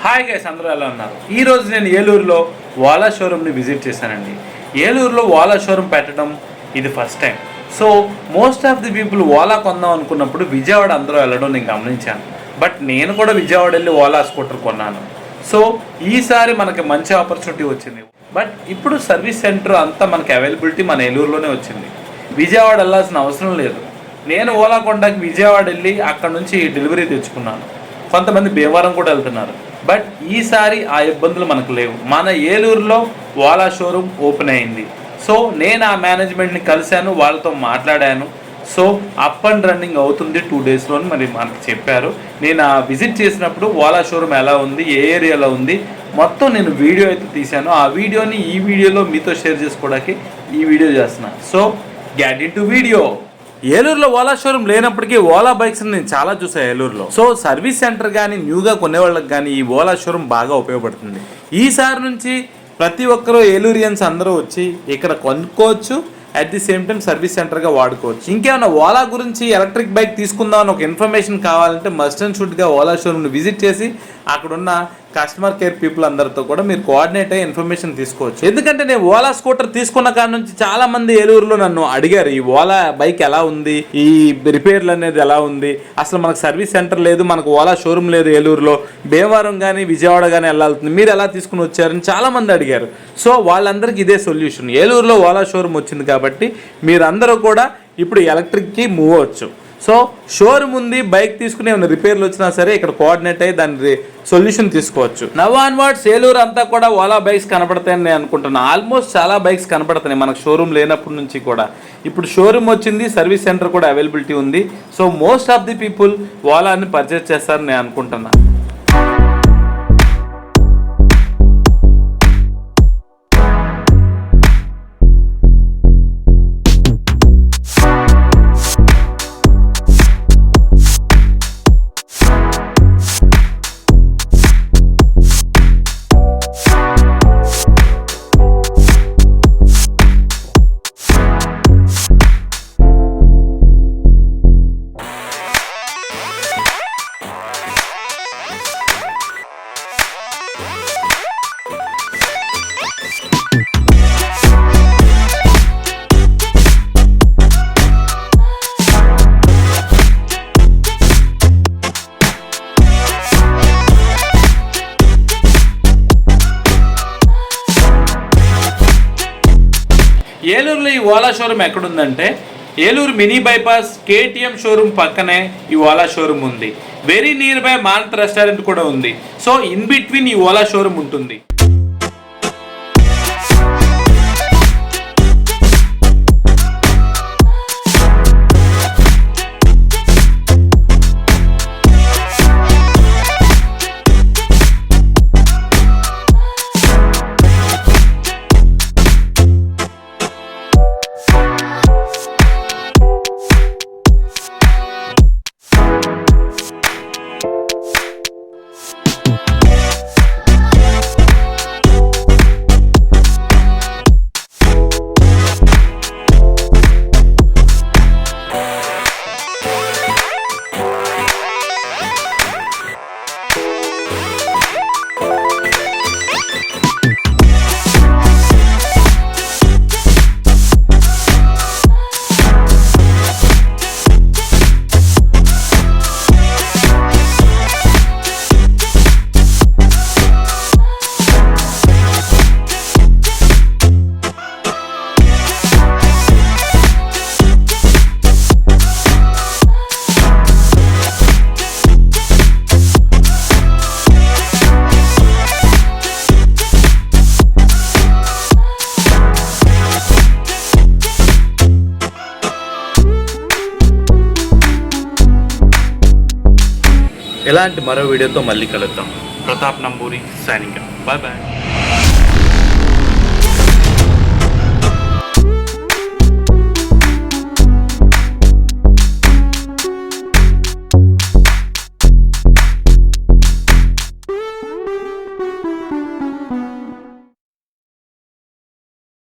Hi guys, అందరూ ఎలా ఉన్నారు? ఈరోజు నేను ఏలూరులో ఓలా షోరూమ్ని విజిట్ చేశానండి. ఏలూరులో ఓలా షోరూమ్ పెట్టడం ఇది first time. So most of the people Ola కొందాం అనుకున్నప్పుడు విజయవాడ అందరూ వెళ్ళడం నేను గమనించాను. బట్ నేను కూడా విజయవాడ వెళ్ళి ఓలా స్కూటర్ కొన్నాను. సో ఈసారి మనకి మంచి ఆపర్చునిటీ వచ్చింది. బట్ ఇప్పుడు సర్వీస్ సెంటర్ అంతా మనకి అవైలబిలిటీ మన ఏలూరులోనే వచ్చింది. విజయవాడ వెళ్ళాల్సిన అవసరం లేదు. నేను ఓలా కొండకి విజయవాడ వెళ్ళి అక్కడ నుంచి డెలివరీ తెచ్చుకున్నాను. కొంతమంది భీమవరం కూడా వెళ్తున్నారు. బట్ ఈసారి ఆ ఇబ్బందులు మనకు లేవు. మన ఏలూరులో ఓలా షోరూమ్ ఓపెన్ అయింది. సో నేను ఆ మేనేజ్మెంట్ని కలిశాను, వాళ్ళతో మాట్లాడాను. సో అప్ అండ్ రన్నింగ్ అవుతుంది 2 daysలో మరి మనకు చెప్పారు. నేను ఆ విజిట్ చేసినప్పుడు ఓలా షోరూమ్ ఎలా ఉంది, ఏ ఏరియాలో ఉంది మొత్తం నేను వీడియో అయితే తీశాను. ఆ వీడియోని ఈ వీడియోలో మీతో షేర్ చేసుకోవడానికి ఈ వీడియో చేస్తున్నాను. So get in to video. ఏలూరులో ఓలా షోరూమ్ లేనప్పటికీ ఓలా బైక్స్ నేను చాలా చూసాను ఏలూరులో. సో సర్వీస్ సెంటర్ కానీ న్యూగా కొనేవాళ్ళకి కానీ ఈ ఓలా షోరూమ్ బాగా ఉపయోగపడుతుంది. ఈసారి నుంచి ప్రతి ఒక్కరూ ఏలూరియన్స్ అందరూ వచ్చి ఇక్కడ కొనుక్కోవచ్చు, at the same time service సెంటర్గా వాడుకోవచ్చు. ఇంకేమైనా ఓలా గురించి ఎలక్ట్రిక్ బైక్ తీసుకుందామని ఒక ఇన్ఫర్మేషన్ కావాలంటే మస్ట్ అండ్ షుడ్గా ఓలా షోరూమ్ని విజిట్ చేసి అక్కడున్న కస్టమర్ కేర్ పీపుల్ అందరితో కూడా మీరు కోఆర్డినేట్ అయ్యి ఇన్ఫర్మేషన్ తీసుకోవచ్చు. ఎందుకంటే నేను ఓలా స్కూటర్ తీసుకున్న కాడ నుంచి చాలా మంది ఏలూరులో నన్ను అడిగారు, ఈ ఓలా బైక్ ఎలా ఉంది, ఈ రిపేర్లు అనేది ఎలా ఉంది, అసలు మనకు సర్వీస్ సెంటర్ లేదు, మనకు ఓలా షోరూమ్ లేదు ఏలూరులో, భీమవరం కానీ విజయవాడ కానీ వెళ్ళాల్సింది, మీరు ఎలా తీసుకుని వచ్చారని చాలా మంది అడిగారు. సో వాళ్ళందరికీ ఇదే సొల్యూషన్. ఏలూరులో ఓలా షోరూమ్ వచ్చింది కాబట్టి మీరందరూ కూడా ఇప్పుడు ఎలక్ట్రిక్కి మూవ్ అవ్వచ్చు. సో షోరూమ్ ఉంది, బైక్ తీసుకుని ఏమైనా రిపేర్లు వచ్చినా సరే ఇక్కడ కోఆర్డినేట్ అయ్యి దాని సొల్యూషన్ తీసుకోవచ్చు. నవ్ ఆన్వర్డ్స్ ఏలూరు అంతా కూడా ఓలా బైక్స్ కనపడతాయని నేను అనుకుంటున్నాను. ఆల్మోస్ట్ చాలా బైక్స్ కనపడుతున్నాయి మనకు షోరూమ్ లేనప్పటి నుంచి కూడా. ఇప్పుడు షోరూమ్ వచ్చింది, సర్వీస్ సెంటర్ కూడా అవైలబిలిటీ ఉంది. So most of the people ఓలాని పర్చేస్ చేస్తారని నేను అనుకుంటున్నాను. ఏలూరులో ఈ ఓలా షోరూమ్ ఎక్కడుందంటే Eluru mini bypass KTM showroom పక్కనే ఈ ఓలా షోరూమ్ ఉంది. వెరీ నియర్ బై మానత్ రెస్టారెంట్ కూడా ఉంది. సో ఇన్ బిట్వీన్ ఈ ఓలా షోరూమ్ ఉంటుంది. ఇలాంటి మరో వీడియోతో మళ్ళీ కలుద్దాం. Pratap Namburi signing. Bye bye.